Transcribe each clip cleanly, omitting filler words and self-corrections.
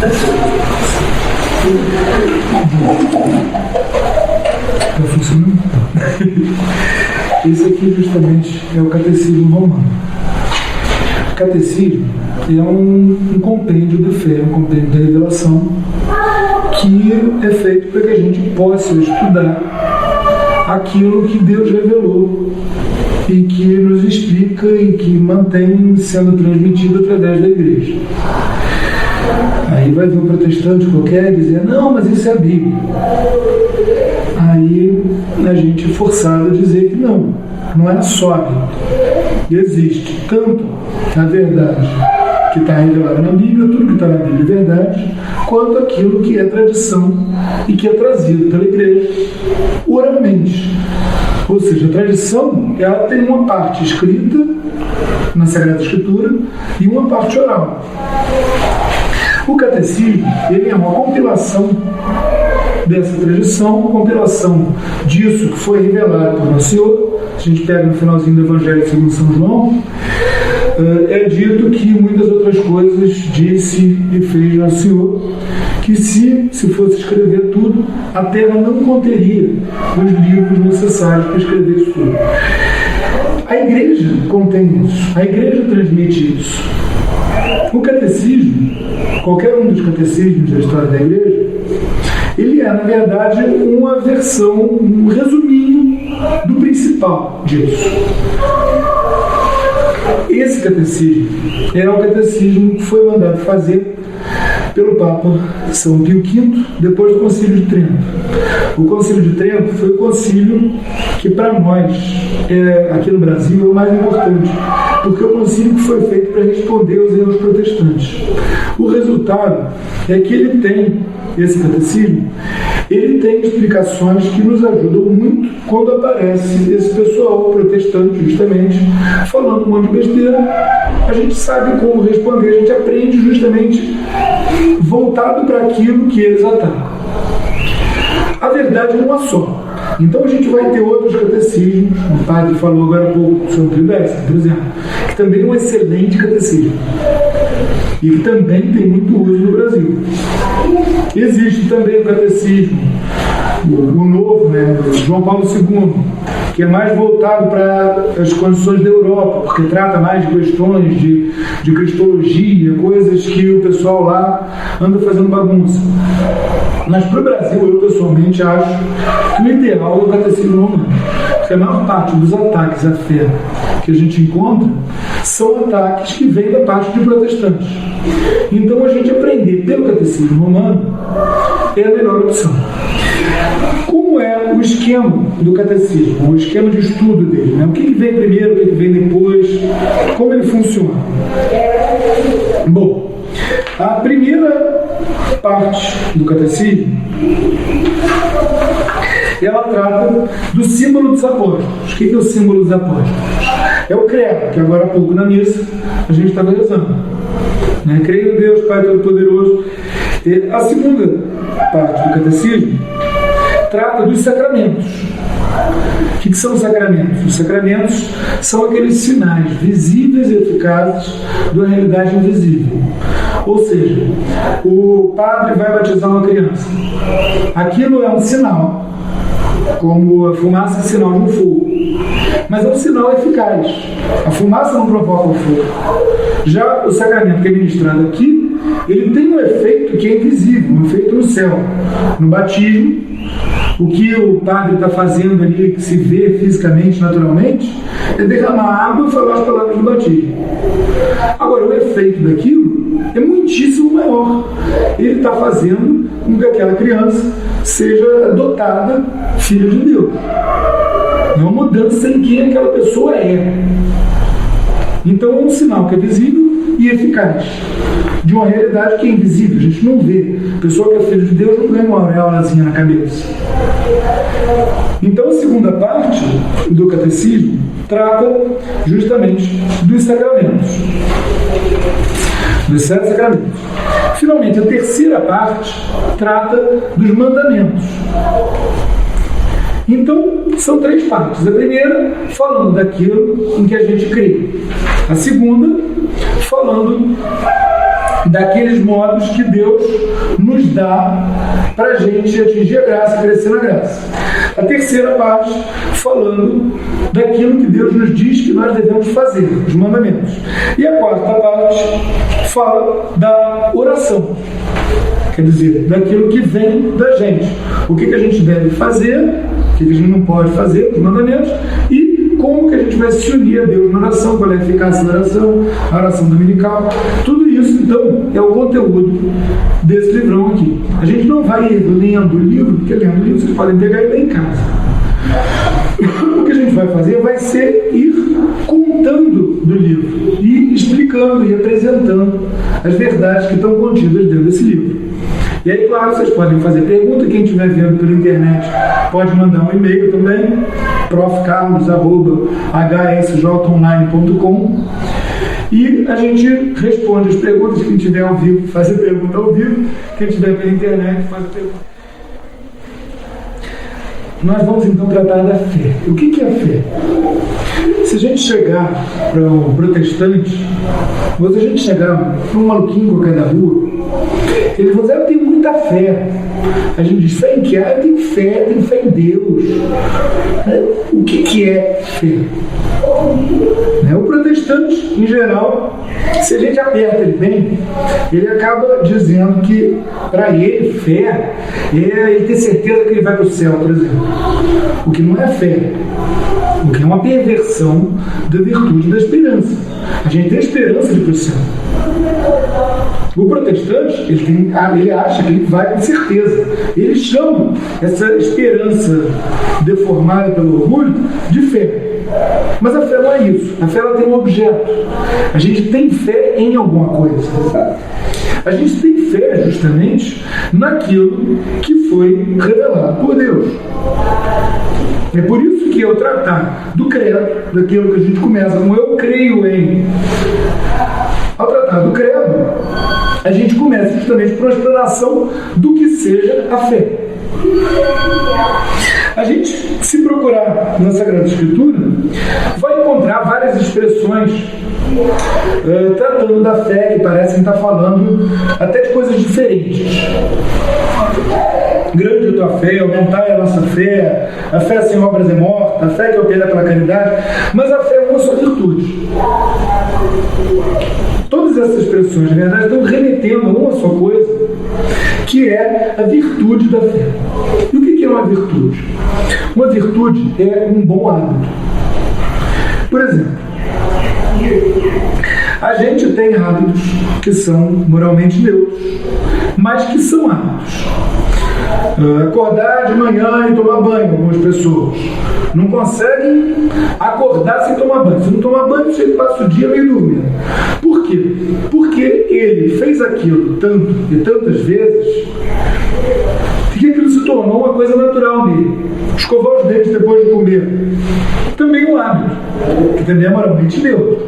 Está funcionando? Esse aqui justamente é o Catecismo Romano. O Catecismo é um compêndio da fé, um compêndio da revelação, que é feito para que a gente possa estudar aquilo que Deus revelou e que nos explica e que mantém sendo transmitido através da igreja. Aí vai vir um protestante qualquer dizer, não, mas isso é a Bíblia. Aí a gente é forçado a dizer que não é só a Bíblia. Existe tanto a verdade que está revelada na Bíblia, tudo que está na Bíblia é verdade, quanto aquilo que é tradição e que é trazido pela igreja oralmente. Ou seja, a tradição ela tem uma parte escrita na Sagrada Escritura e uma parte oral. O catecismo ele é uma compilação dessa tradição, uma compilação disso que foi revelado por Nosso Senhor. A gente pega no finalzinho do Evangelho segundo São João, é dito que muitas outras coisas disse e fez Nosso Senhor, que se fosse escrever tudo, a Terra não conteria os livros necessários para escrever isso tudo. A Igreja contém isso, a Igreja transmite isso. O catecismo, qualquer um dos catecismos da história da Igreja, ele é, na verdade, uma versão, um resuminho do principal disso. Esse catecismo é o catecismo que foi mandado fazer pelo Papa São Pio V, depois do Concílio de Trento. O Concílio de Trento foi o concílio que, para nós, aqui no Brasil, é o mais importante, porque é o concílio que foi feito para responder aos erros protestantes. O resultado é que ele tem, esse catecismo, ele tem explicações que nos ajudam muito quando aparece esse pessoal protestante, justamente, falando um monte de besteira. A gente sabe como responder, a gente aprende justamente voltado para aquilo que eles atacam. A verdade é uma só. Então a gente vai ter outros catecismos, o padre falou agora há pouco sobre o X, por exemplo, que também é um excelente catecismo e que também tem muito uso no Brasil. Existe também o catecismo, o novo, do João Paulo II, que é mais voltado para as condições da Europa, porque trata mais de questões de cristologia, coisas que o pessoal lá anda fazendo bagunça. Mas para o Brasil, eu pessoalmente acho que o ideal é o catecismo romano, porque a maior parte dos ataques à fé que a gente encontra são ataques que vêm da parte de protestantes. Então a gente aprender pelo catecismo romano é a melhor opção. Como é o esquema do catecismo, o esquema de estudo dele? O que vem primeiro, o que vem depois, como ele funciona? Bom, a primeira parte do catecismo, ela trata do símbolo dos apóstolos. O que é o símbolo dos apóstolos? É o credo, que agora há pouco na missa a gente estava rezando. Creio em Deus, Pai Todo-Poderoso. A segunda parte do catecismo trata dos sacramentos. O que são os sacramentos? Os sacramentos são aqueles sinais visíveis e eficazes da realidade invisível. Ou seja, o padre vai batizar uma criança. Aquilo é um sinal, como a fumaça é sinal de um fogo. Mas é um sinal eficaz. A fumaça não provoca o fogo. Já o sacramento que é ministrado aqui, ele tem um efeito que é invisível, um efeito no céu. No batismo, o que o padre está fazendo ali, que se vê fisicamente, naturalmente, é derramar água e falar as palavras do batismo. Agora, o efeito daquilo é muitíssimo maior. Ele está fazendo com que aquela criança seja adotada filha de Deus. É uma mudança em quem aquela pessoa é. Então é um sinal que é visível e eficaz de uma realidade que é invisível, a gente não vê. A pessoa que é filho de Deus não ganha uma auréolazinha na cabeça. Então a segunda parte do catecismo trata justamente dos sacramentos, dos 7 sacramentos. Finalmente, a terceira parte trata dos mandamentos. Então, são 3 partes. A primeira, falando daquilo em que a gente crê. A segunda, falando daqueles modos que Deus nos dá para a gente atingir a graça, crescer na graça. A terceira parte, falando daquilo que Deus nos diz que nós devemos fazer, os mandamentos. E a quarta parte fala da oração. Quer dizer, daquilo que vem da gente. O que a gente deve fazer, o que a gente não pode fazer, os mandamentos, e como que a gente vai se unir a Deus na oração, qual é a eficácia da oração, a oração dominical. Tudo isso, então, é o conteúdo desse livrão aqui. A gente não vai lendo o livro, porque lendo o livro vocês podem pegar e ler em casa. O que a gente vai fazer vai ser ir contando do livro, e explicando e apresentando as verdades que estão contidas dentro desse livro. E aí, claro, vocês podem fazer pergunta, quem estiver vendo pela internet pode mandar um e-mail também, profcarlos@hsjonline.com, e a gente responde as perguntas. Quem estiver ao vivo, faz a pergunta ao vivo, quem estiver pela internet faz a pergunta. Nós vamos então tratar da fé. O que é a fé? Se a gente chegar para um protestante, ou se a gente chegar para um maluquinho qualquer da rua, ele vai dizer: eu tenho muita fé. A gente diz: fé em que? Eu tenho fé em Deus. O que é fé? O protestante, em geral, se a gente aperta ele bem, ele acaba dizendo que, para ele, fé é ele ter certeza que ele vai para o céu, por exemplo. O que não é fé. O que é uma perversão da virtude da esperança. A gente tem a esperança de ir para o céu. O protestante, ele acha que ele vai com certeza. Ele chama essa esperança deformada pelo orgulho de fé. Mas a fé não é isso. A fé ela tem um objeto. A gente tem fé em alguma coisa. Sabe? A gente tem fé justamente naquilo que foi revelado por Deus. É por isso que ao tratar do credo, daquilo que a gente começa com eu creio em, ao tratar do credo, a gente começa justamente por uma explanação do que seja a fé. A gente, se procurar na Sagrada Escritura, vai encontrar várias expressões tratando da fé, que parecem estar falando até de coisas diferentes. Grande a tua fé, aumentar a nossa fé, a fé sem obras é morta, a fé que opera pela caridade, mas a fé é uma só virtude. Todas essas expressões, na verdade, estão remetendo a uma só coisa, que é a virtude da fé. E o que é uma virtude? Uma virtude é um bom hábito. Por exemplo, a gente tem hábitos que são moralmente neutros, mas que são hábitos. Acordar de manhã e tomar banho. Algumas pessoas não conseguem acordar sem tomar banho. Se não tomar banho, você passa o dia meio dormindo. Por quê? Porque ele fez aquilo tanto e tantas vezes que aquilo se tornou uma coisa natural nele. Escovar os dentes depois de comer também é um hábito, que também é moralmente neutro.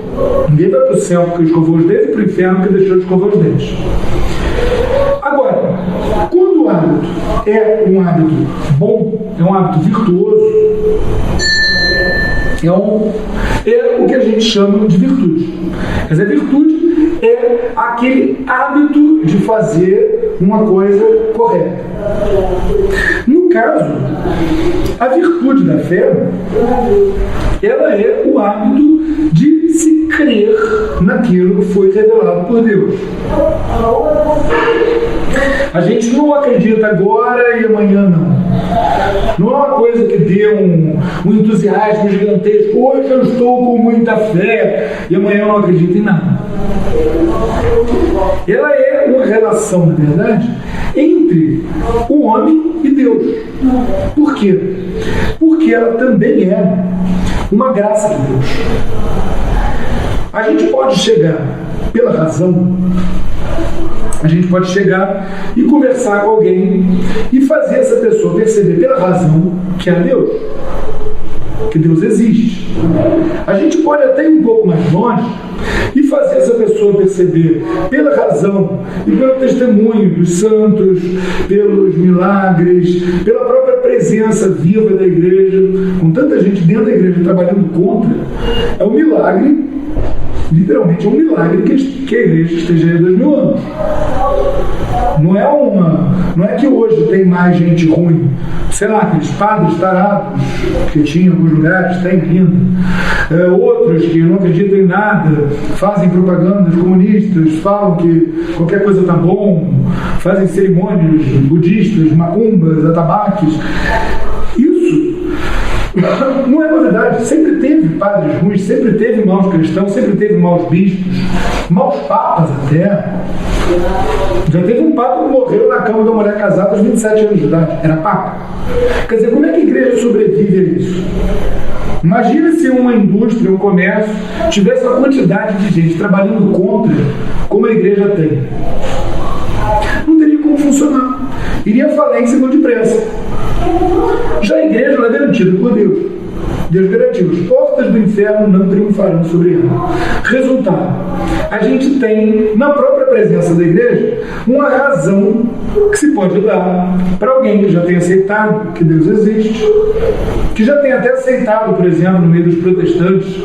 Ninguém vai para o céu porque escovou os dentes e para o inferno porque deixou de escovar os dentes. Agora, quando o hábito é um hábito bom, é um hábito virtuoso, é o que a gente chama de virtude. Quer dizer, virtude é aquele hábito de fazer uma coisa correta. No caso, a virtude da fé, ela é o hábito de se crer naquilo que foi revelado por Deus. A gente não acredita agora e amanhã não. Não é uma coisa que dê um entusiasmo gigantesco. Hoje eu estou com muita fé e amanhã eu não acredito em nada. Ela é uma relação, na verdade, entre o homem e Deus. Por quê? Porque ela também é uma graça de Deus. A gente pode chegar pela razão, a gente pode chegar e conversar com alguém e fazer essa pessoa perceber pela razão que há Deus, que Deus existe. A gente pode até ir um pouco mais longe e fazer essa pessoa perceber pela razão e pelo testemunho dos santos, pelos milagres, pela própria presença viva da igreja, com tanta gente dentro da igreja trabalhando contra, é um milagre literalmente é um milagre que a igreja esteja aí 2000 anos. Não é que hoje tem mais gente ruim, sei lá, aqueles padres tarados que tinha em alguns lugares, tem ainda, outros que não acreditam em nada, fazem propagandas comunistas, falam que qualquer coisa está bom, fazem cerimônias budistas, macumbas, atabaques. Isso não é novidade. Sempre teve padres ruins, sempre teve maus cristãos, sempre teve maus bispos, maus papas até. Já teve um papa que morreu na cama de uma mulher casada aos 27 anos de idade. Era papa. Quer dizer, como é que a igreja sobrevive a isso? Imagina se uma indústria, um comércio, tivesse uma quantidade de gente trabalhando contra, como a igreja tem. Não teria como funcionar. Iria falência muito depressa. Já a igreja ela é garantida por Deus. Deus garantiu, as portas do inferno não triunfarão sobre ela. Resultado, a gente tem na própria presença da igreja uma razão que se pode dar para alguém que já tenha aceitado que Deus existe, que já tenha até aceitado, por exemplo, no meio dos protestantes,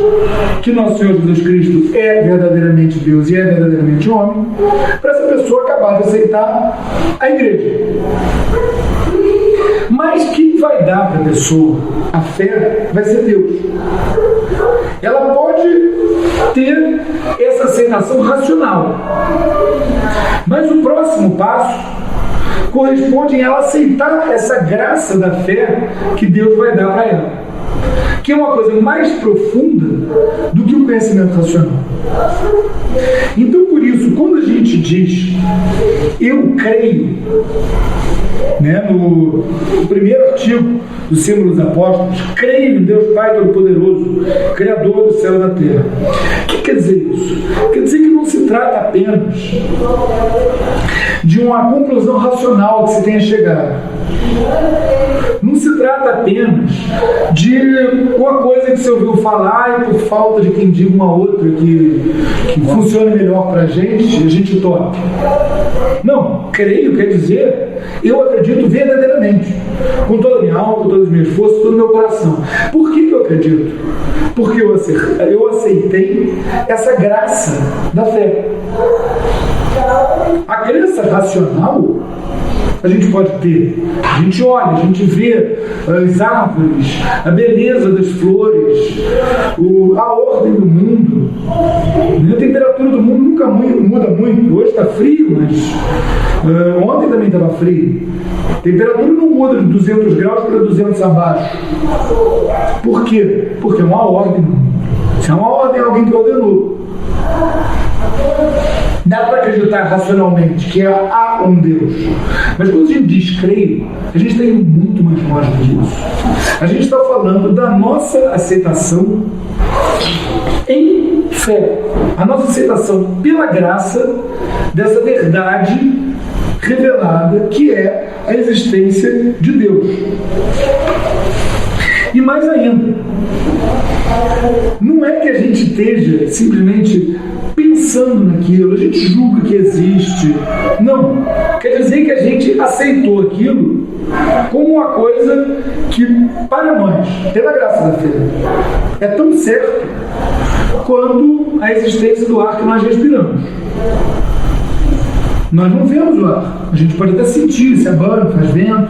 que nosso Senhor Jesus Cristo é verdadeiramente Deus e é verdadeiramente homem, para essa pessoa acabar de aceitar a igreja. Mas quem vai dar para a pessoa a fé vai ser Deus. Ela pode ter essa aceitação racional, mas o próximo passo corresponde em ela aceitar essa graça da fé que Deus vai dar para ela, que é uma coisa mais profunda do que o conhecimento racional. Então, por isso, quando a gente diz eu creio, no primeiro artigo do Símbolo dos Apóstolos, creio em Deus Pai Todo-Poderoso, Criador do céu e da terra. O que quer dizer isso? Quer dizer que não se trata apenas de uma conclusão racional que se tenha chegado. Não se trata apenas de uma coisa que você ouviu falar e por falta de quem diga uma outra que funcione melhor para a gente toca. Não, creio quer dizer eu acredito verdadeiramente, com toda a minha alma, com todas as minhas forças, todo o meu coração. Por que eu acredito? Porque eu aceitei essa graça da fé. A crença racional a gente pode ter. A gente olha, a gente vê as árvores, a beleza das flores, a ordem do mundo. A temperatura do mundo nunca muda muito. Hoje está frio, mas ontem também estava frio. A temperatura não muda de 200 graus para 200 abaixo. Por quê? Porque é uma ordem. Se é uma ordem, é alguém que ordenou. Dá para acreditar racionalmente que há um Deus. Mas quando a gente diz creio, a gente está indo muito mais longe disso. A gente está falando da nossa aceitação em fé. A nossa aceitação pela graça dessa verdade revelada que é a existência de Deus. E mais ainda, não é que a gente esteja simplesmente pensando naquilo, a gente julga que existe. Não. Quer dizer que a gente aceitou aquilo como uma coisa que, para nós, pela graça da fé, é tão certo quanto a existência do ar que nós respiramos. Nós não vemos o ar. A gente pode até sentir, se abana, faz vento.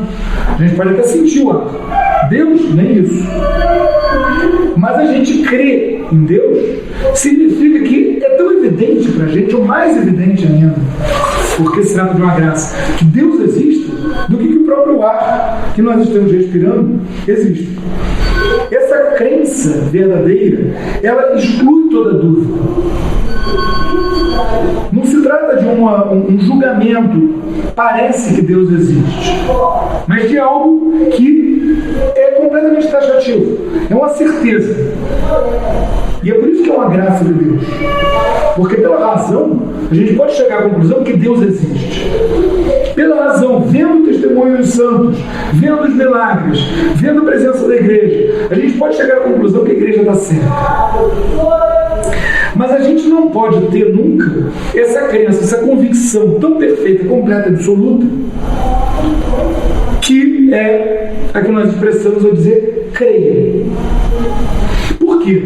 A gente pode até sentir o ar. Deus, nem isso. Mas a gente crê em Deus significa que é tão evidente para a gente, ou mais evidente ainda, porque se trata de uma graça, que Deus existe, do que o próprio ar que nós estamos respirando existe. Essa crença verdadeira, ela exclui toda dúvida. Não se trata de um julgamento, parece que Deus existe, mas de algo que é completamente taxativo, é uma certeza. E é por isso que é uma graça de Deus, porque pela razão a gente pode chegar à conclusão que Deus existe. Pela razão, vendo o testemunho dos santos, vendo os milagres, vendo a presença da igreja, a gente pode chegar à conclusão que a igreja está certa. Mas a gente não pode ter nunca essa crença, essa convicção tão perfeita, completa, absoluta, que é a que nós expressamos ao dizer creio. Por quê? quê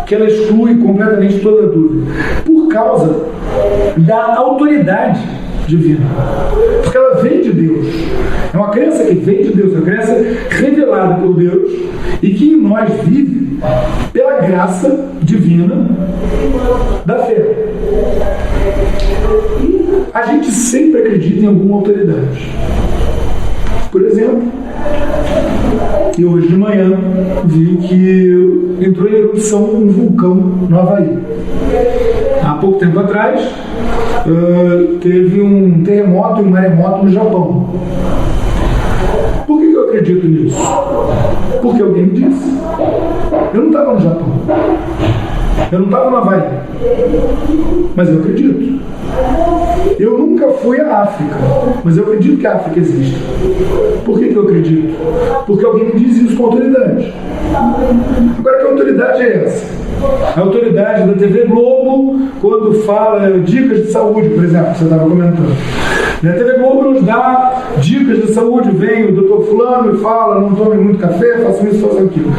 que ela exclui completamente toda dúvida? Por causa da autoridade divina. Porque ela vem de Deus. É uma crença que vem de Deus, é uma crença revelada por Deus e que em nós vive pela graça divina da fé. A gente sempre acredita em alguma autoridade. Por exemplo, eu hoje de manhã vi que entrou em erupção um vulcão no Havaí. Há pouco tempo atrás, teve um terremoto e um maremoto no Japão. Por que eu acredito nisso? Porque alguém me disse. Eu não estava no Japão. Eu não estava no Havaí. Mas eu acredito. Eu nunca fui à África, mas eu acredito que a África existe. Por que eu acredito? Porque alguém me diz isso com autoridade. Agora, que autoridade é essa? A autoridade da TV Globo, quando fala dicas de saúde, por exemplo, que você estava comentando. A TV Globo nos dá dicas de saúde, vem o doutor fulano e fala, não tome muito café, faça isso, faça aquilo.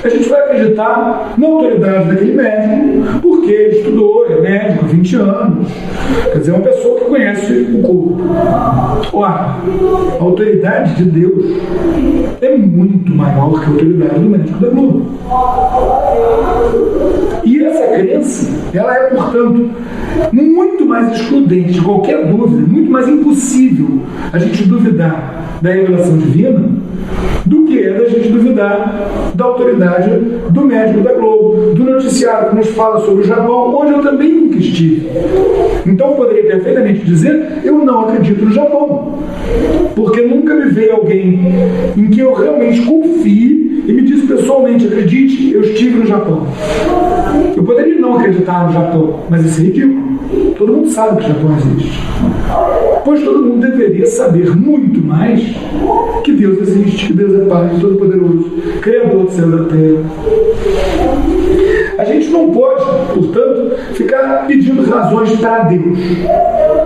A gente vai acreditar na autoridade daquele médico, porque ele estudou, é médico há 20 anos. Quer dizer, é uma pessoa que conhece o corpo. Ora, a autoridade de Deus é muito maior que a autoridade do médico da Globo. E essa crença, ela é, portanto, muito mais excludente de qualquer dúvida, muito mais impossível a gente duvidar da revelação divina do que é da gente duvidar da autoridade do médico da Globo, do noticiário que nos fala sobre o Japão, onde eu também nunca estive. Então eu poderia perfeitamente dizer, eu não acredito no Japão, porque nunca me veio alguém em que eu realmente confie e me disse pessoalmente, acredite, eu estive no Japão. Eu poderia não acreditar no Japão, mas isso é ridículo. Todo mundo sabe que o Japão existe. Pois todo mundo deveria saber muito mais que Deus existe, que Deus é Pai, Todo-Poderoso, Criador do céu e da terra. A gente não pode, portanto, ficar pedindo razões para Deus.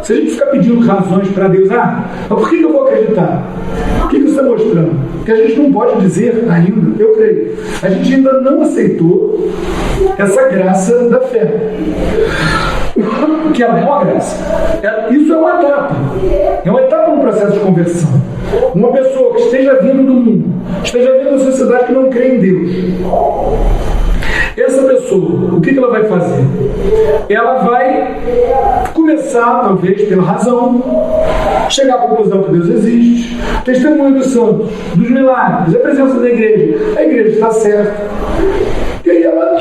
Se a gente ficar pedindo razões para Deus, mas por que eu vou acreditar? O que você está mostrando? Que a gente não pode dizer ainda, eu creio. A gente ainda não aceitou essa graça da fé. Que ela é uma graça. Isso é uma etapa. É uma etapa no processo de conversão. Uma pessoa que esteja vindo do mundo, esteja vindo da sociedade que não crê em Deus. Essa pessoa, o que ela vai fazer? Ela vai começar, talvez, pela razão, chegar à conclusão que Deus existe, testemunho dos santos, dos milagres, a presença da igreja. A igreja está certa. E aí ela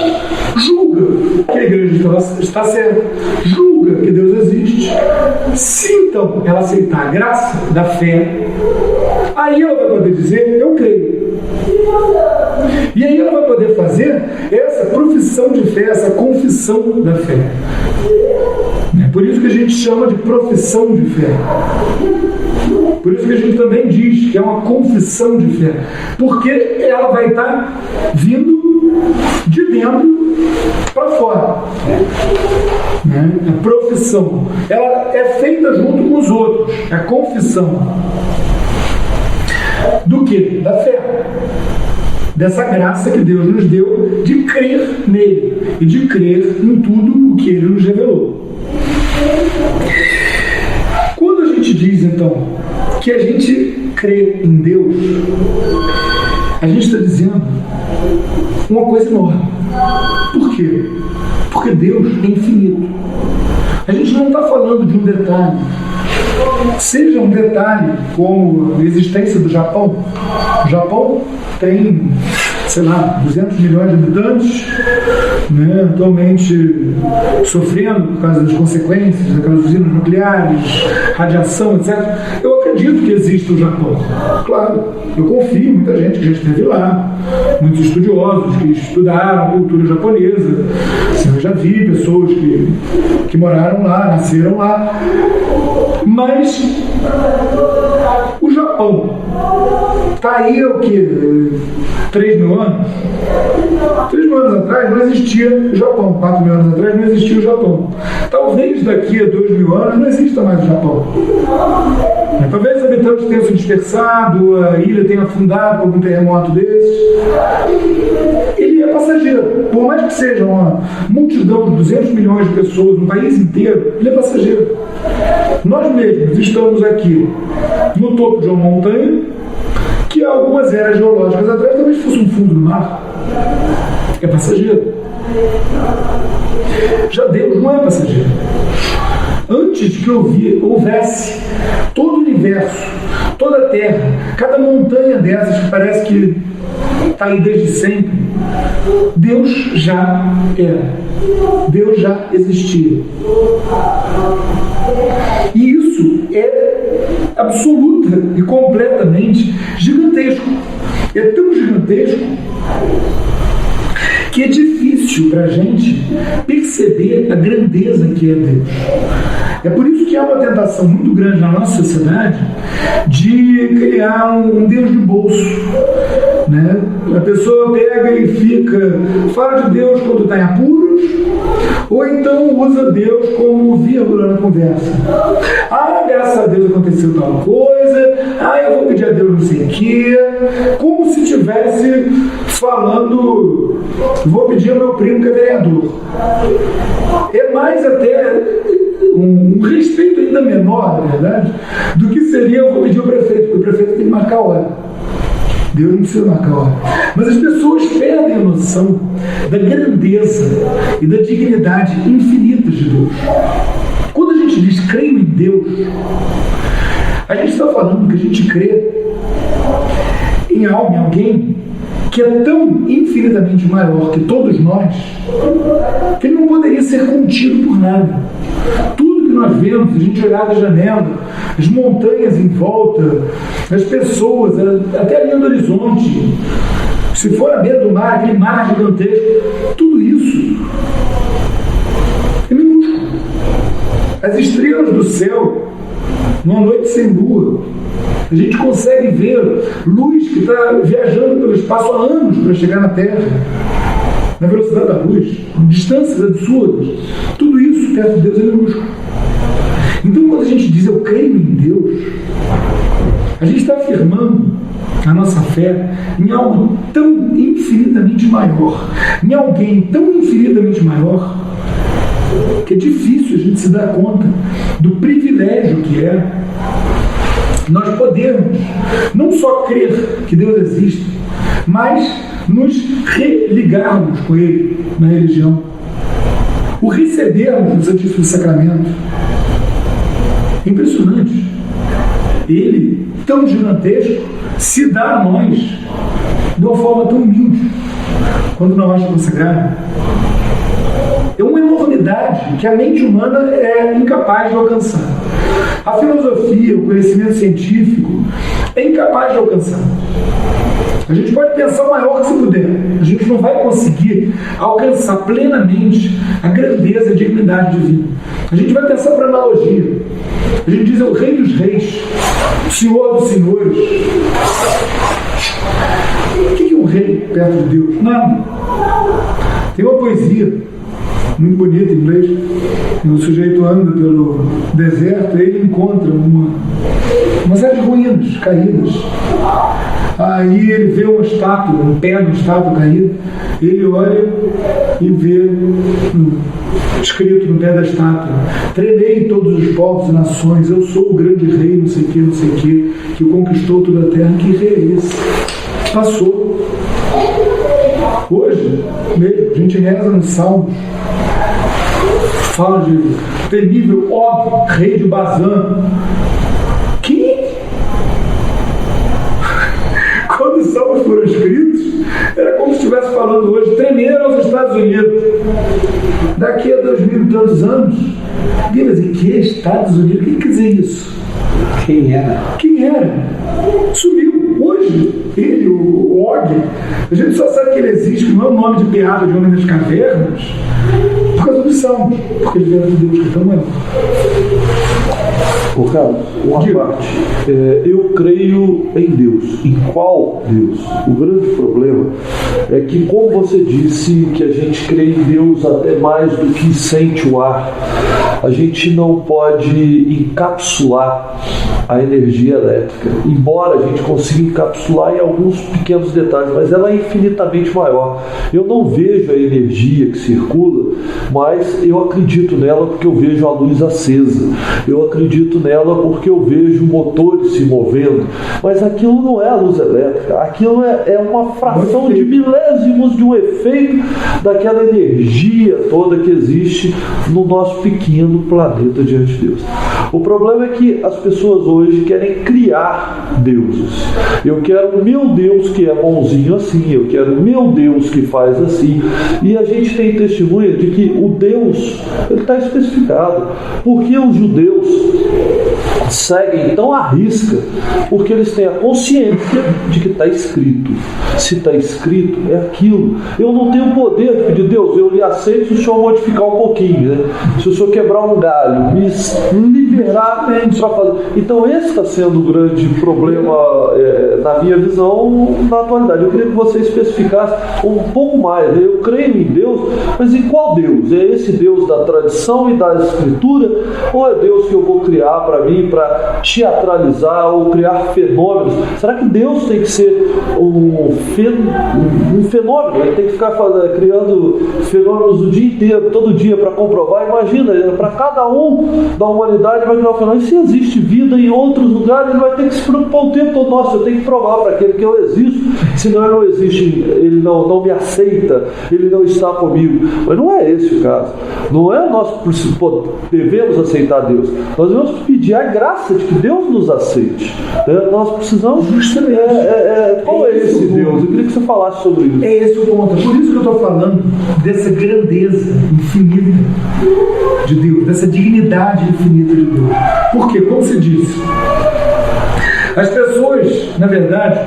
julga que a igreja está certa, julga que Deus existe. Se então ela aceitar a graça da fé, aí ela vai poder dizer, eu creio. E aí ela vai poder fazer essa profissão de fé, essa confissão da fé. É por isso que a gente chama de profissão de fé. Por isso que a gente também diz que é uma confissão de fé. Porque ela vai estar vindo de dentro para fora. A profissão. Ela é feita junto com os outros. É a confissão. Do quê? Da fé. Dessa graça que Deus nos deu de crer nele e de crer em tudo o que ele nos revelou. Quando a gente diz, então, que a gente crê em Deus, a gente está dizendo uma coisa enorme. Por quê? Porque Deus é infinito. A gente não está falando de um detalhe. Seja um detalhe como a existência do Japão. O Japão tem, sei lá, 200 milhões de habitantes, atualmente sofrendo por causa das consequências daquelas usinas nucleares, radiação, etc. Eu acredito que existe o Japão. Claro, eu confio em muita gente que já esteve lá, muitos estudiosos que estudaram a cultura japonesa. Eu já vi pessoas que moraram lá, nasceram lá. Mas o Japão está aí o que? 3.000 anos? 3.000 anos atrás não existia o Japão. 4.000 anos atrás não existia o Japão. Talvez daqui a 2.000 anos não exista mais o Japão. Talvez os habitantes tenham se dispersado, a ilha tenha afundado por algum terremoto desses. Ele é passageiro. Por mais que seja uma multidão de 200 milhões de pessoas no país inteiro, ele é passageiro. Nós mesmos estamos aqui no topo de uma montanha que há algumas eras geológicas atrás talvez fosse um fundo do mar. É passageiro. Já Deus não é passageiro. Antes que houvesse todo o universo, toda a Terra, cada montanha dessas que parece que está aí desde sempre, Deus já era. Deus já existia. E isso é absoluta e completamente gigantesco. É tão gigantesco que é difícil para a gente perceber a grandeza que é Deus. É por isso que há uma tentação muito grande na nossa sociedade de criar um Deus de bolso. Né? A pessoa pega e fala de Deus quando está em apuros, ou então usa Deus como vírgula na conversa. Ah, graças a Deus aconteceu tal coisa, eu vou pedir a Deus não sei o quê, como se estivesse falando, vou pedir ao meu primo que é vereador. É mais até um respeito ainda menor, na verdade, do que seria eu vou pedir ao prefeito, porque o prefeito tem que marcar a hora. Deus não precisa marcar a hora. Mas as pessoas perdem a noção da grandeza e da dignidade infinitas de Deus. Quando a gente diz creio em Deus, a gente está falando que a gente crê em algo, em alguém que é tão infinitamente maior que todos nós, que ele não poderia ser contido por nada. Tudo que nós vemos, a gente olhar da janela, as montanhas em volta, as pessoas, até ali no horizonte, se for a beira do mar, aquele mar gigantesco, tudo isso é minúsculo. As estrelas do céu, numa noite sem lua, a gente consegue ver luz que está viajando pelo espaço há anos para chegar na Terra, na velocidade da luz, distâncias absurdas. Tudo isso perto de Deus é minúsculo. Então, quando a gente diz eu creio em Deus, a gente está afirmando a nossa fé em algo tão infinitamente maior, em alguém tão infinitamente maior, que é difícil a gente se dar conta do privilégio que é nós podermos não só crer que Deus existe, mas nos religarmos com Ele na religião, o recebermos no Santíssimo Sacramento. Impressionante. Ele, tão gigantesco, se dá a nós de uma forma tão humilde, quando na hóstia consagrada. É uma enormidade que a mente humana é incapaz de alcançar. A filosofia, o conhecimento científico é incapaz de alcançar. A gente pode pensar o maior que se puder. A gente não vai conseguir alcançar plenamente a grandeza e a dignidade divina. A gente vai pensar por analogia. A gente diz é o Rei dos Reis, o Senhor dos Senhores. O que é um rei perto de Deus? Nada. Tem uma poesia muito bonita em inglês. O sujeito anda pelo deserto e ele encontra uma série de ruínas caídas. Aí ele vê uma estátua, um pé de uma estátua caída. Ele olha e vê escrito no pé da estátua: tremei todos os povos e nações, eu sou o grande rei, não sei o que conquistou toda a terra. Que rei é esse? Passou. Hoje mesmo, a gente reza nos Salmos, fala de temível Og, rei de Bazã. Que? Quando os Salmos foram escritos, era como se estivesse falando hoje: tremeram os Estados Unidos. Daqui a 2000 e tantos anos, mas em que Estados Unidos? O que quer dizer isso? Quem era? Quem era? Sumiu. Hoje, ele, o Og, a gente só sabe que ele existe, que não é um nome de piada de homem das cavernas, por causa dos Salmos, porque ele era de Deus que é tão maior. Ô Carlos, uma parte. Eu creio em Deus. Em qual Deus? O grande problema é que, como você disse, que a gente crê em Deus até mais do que sente o ar, a gente não pode encapsular a energia elétrica. Embora a gente consiga encapsular em alguns pequenos detalhes, mas ela é infinitamente maior. Eu não vejo a energia que circula, mas eu acredito nela porque eu vejo a luz acesa. Eu acredito nela porque eu vejo motores se movendo. Mas aquilo não é a luz elétrica. Aquilo é uma fração de milésimos de um efeito daquela energia toda que existe no nosso pequeno planeta diante de Deus. O problema é que as pessoas hoje querem criar deuses. Eu quero o meu Deus que é bonzinho assim, eu quero o meu Deus que faz assim. E a gente tem testemunha de que o Deus, ele está especificado. Porque os judeus seguem tão à risca? Porque eles têm a consciência de que está escrito. Se está escrito, é aquilo. Eu não tenho poder de pedir, Deus, eu lhe aceito se o senhor modificar um pouquinho, né? Se o senhor quebrar um galho, me liberar para fazer. Então esse está sendo o grande problema na minha visão na atualidade. Eu queria que você especificasse um pouco mais. Eu creio em Deus, mas em qual Deus? É esse Deus da tradição e da escritura? Ou é Deus que eu vou criar para mim, para teatralizar ou criar fenômenos? Será que Deus tem que ser um fenômeno? Ele tem que ficar criando fenômenos o dia inteiro, todo dia, para comprovar? Imagina, para cada um da humanidade vai criar um fenômeno. E se existe vida em outros lugares, ele vai ter que se preocupar o tempo todo. Nossa, eu tenho que provar para aquele que eu existo, senão ele não existe, ele não me aceita, ele não está comigo. Mas não é esse o caso. Não é nós devemos aceitar Deus. Nós devemos pedir a graça de que Deus nos aceite. Nós precisamos justamente. Qual é esse Deus? Eu queria que você falasse sobre isso. É esse o ponto. Por isso que eu estou falando dessa grandeza infinita de Deus, dessa dignidade infinita de Deus. Porque, como se disse, as pessoas, na verdade,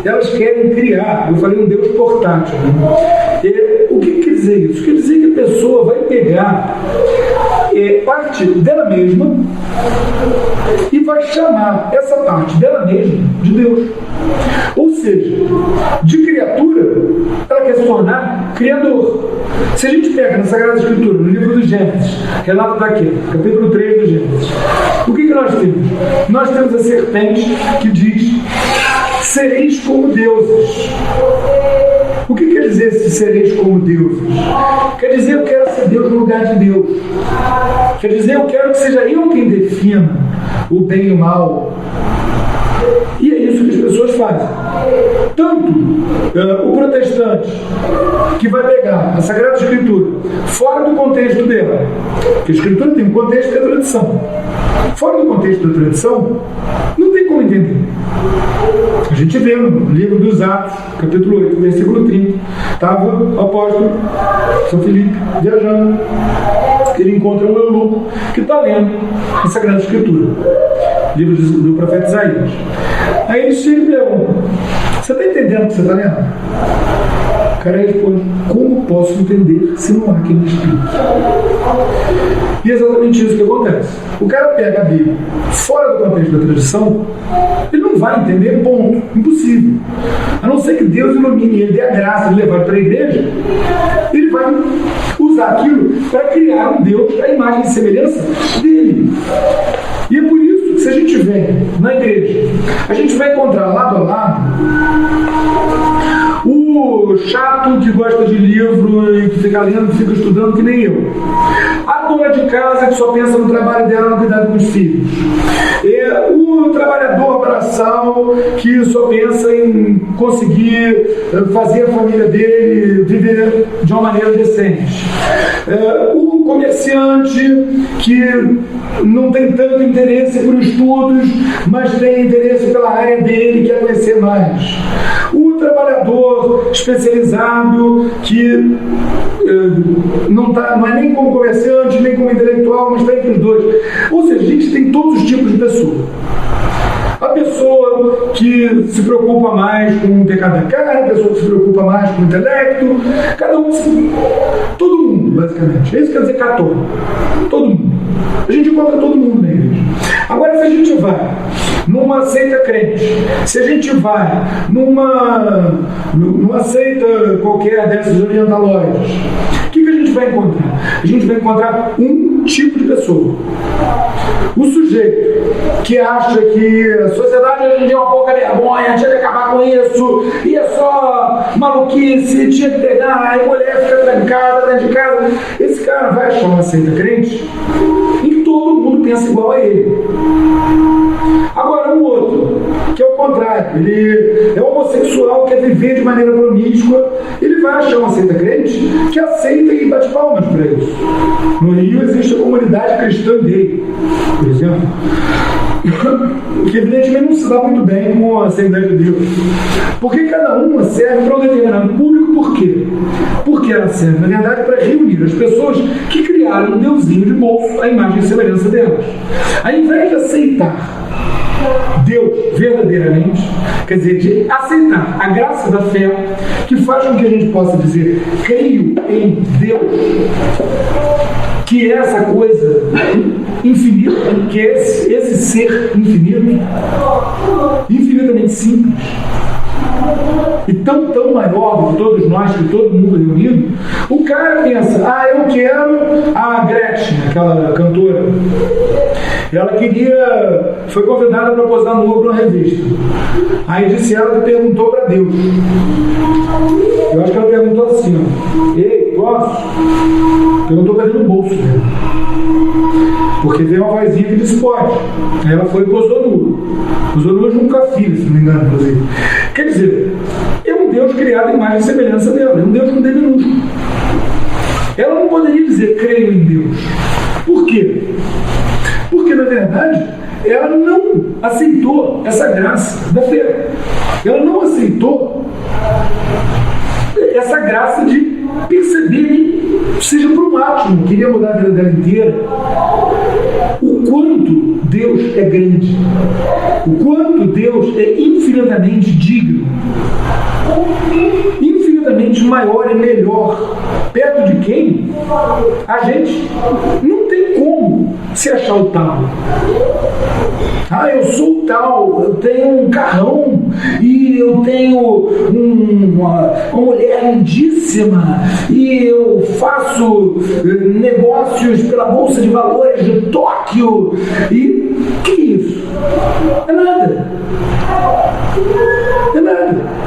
elas querem criar, eu falei, um Deus portátil. O que quer dizer isso? Quer dizer que a pessoa vai pegar parte dela mesma e vai chamar essa parte dela mesma de Deus. Ou seja, de criatura, ela quer se tornar criador. Se a gente pega na Sagrada Escritura, no livro do Gênesis, relato daquele, capítulo 3 do Gênesis, o que nós temos? Nós temos a serpente que diz: sereis como deuses. O que quer dizer se sereis como deuses? Quer dizer, eu quero ser Deus no lugar de Deus. Quer dizer, eu quero que seja eu quem defina o bem e o mal. E é isso que as pessoas fazem. Tanto o protestante, que vai pegar a Sagrada Escritura fora do contexto dela, porque a Escritura tem um contexto da tradição. Fora do contexto da tradição, não tem como entender. A gente vê no livro dos Atos, capítulo 8, versículo 30, estava o apóstolo São Filipe viajando. Ele encontra um eunuco que está lendo a Sagrada Escritura, livro do profeta Isaías. Aí ele chega e pergunta: você está entendendo o que você está lendo? O cara responde: como posso entender se não há quem me explique? E é exatamente isso que acontece. O cara pega a Bíblia fora do contexto da tradição, ele não vai entender, ponto. Impossível. A não ser que Deus ilumine ele, dê a graça de levar para a igreja, ele vai usar aquilo para criar um Deus à imagem e semelhança dele. E é por isso que, se a gente vem na igreja, a gente vai encontrar lado a lado o chato que gosta de livro e que fica lendo, fica estudando, que nem eu. A dona de casa que só pensa no trabalho dela, no cuidado com os filhos. O trabalhador braçal que só pensa em conseguir fazer a família dele viver de uma maneira decente. O comerciante que não tem tanto interesse por estudos, mas tem interesse pela área dele, quer conhecer mais. O trabalhador especializado que não é nem como comerciante, nem como intelectual, mas está entre os dois. Ou seja, a gente tem todos os tipos de pessoa. A pessoa que se preocupa mais com o pecado da carne, a pessoa que se preocupa mais com o intelecto, cada um, todo mundo, basicamente. É isso que quer dizer católico. Todo mundo. A gente encontra todo mundo na igreja. Agora, se a gente vai numa seita crente, se a gente vai numa seita qualquer dessas orientalóides, o que a gente vai encontrar? A gente vai encontrar um tipo de pessoa. O sujeito que acha que a sociedade hoje em dia é uma pouca vergonha, tinha que acabar com isso, e é só maluquice, tinha que pegar, e mulher fica trancada dentro de casa. Esse cara vai achar uma seita crente em que todo mundo pensa igual a ele. Agora, o outro, que é o contrário, ele é homossexual, quer viver de maneira promíscua, ele vai achar uma seita crente que aceita e bate palmas para isso. No Rio existe a comunidade cristã gay, por exemplo, que evidentemente não se dá muito bem com a Assembleia de Deus. Porque cada uma serve para um determinado público. Por quê? Porque ela serve, na verdade, para reunir as pessoas que criaram um deusinho de bolso, a imagem e semelhança delas. Ao invés de aceitar Deus verdadeiramente, quer dizer, de aceitar a graça da fé, que faz com que a gente possa dizer, creio em Deus, que é essa coisa infinita, que é esse ser infinito, infinitamente simples, e tão maior do que todos nós, que todo mundo reunido, o cara pensa, eu quero a Gretchen, aquela cantora. Ela foi convidada para posar nua para uma revista. Aí disse ela que perguntou para Deus. Eu acho que ela perguntou assim, ei, posso? Perguntou para dentro do bolso dela. Porque veio uma vozinha que disse, pode. Aí ela foi e posou nua. Posou nua junto com a filha, se não me engano, inclusive. Quer dizer, é um Deus criado em imagem e semelhança dela. É um Deus com D minúsculo. Ela não poderia dizer, creio em Deus. Por quê? Porque, na verdade, ela não aceitou essa graça da fé. Ela não aceitou essa graça de perceber, seja por um átomo, queria mudar a vida dela inteira, o quanto Deus é grande, o quanto Deus é infinitamente digno, infinitamente maior e melhor, perto de quem a gente não tem como se achar o tal. Eu sou tal, eu tenho um carrão e eu tenho uma mulher lindíssima e eu faço negócios pela Bolsa de Valores de Tóquio e o que é isso? É nada. É nada.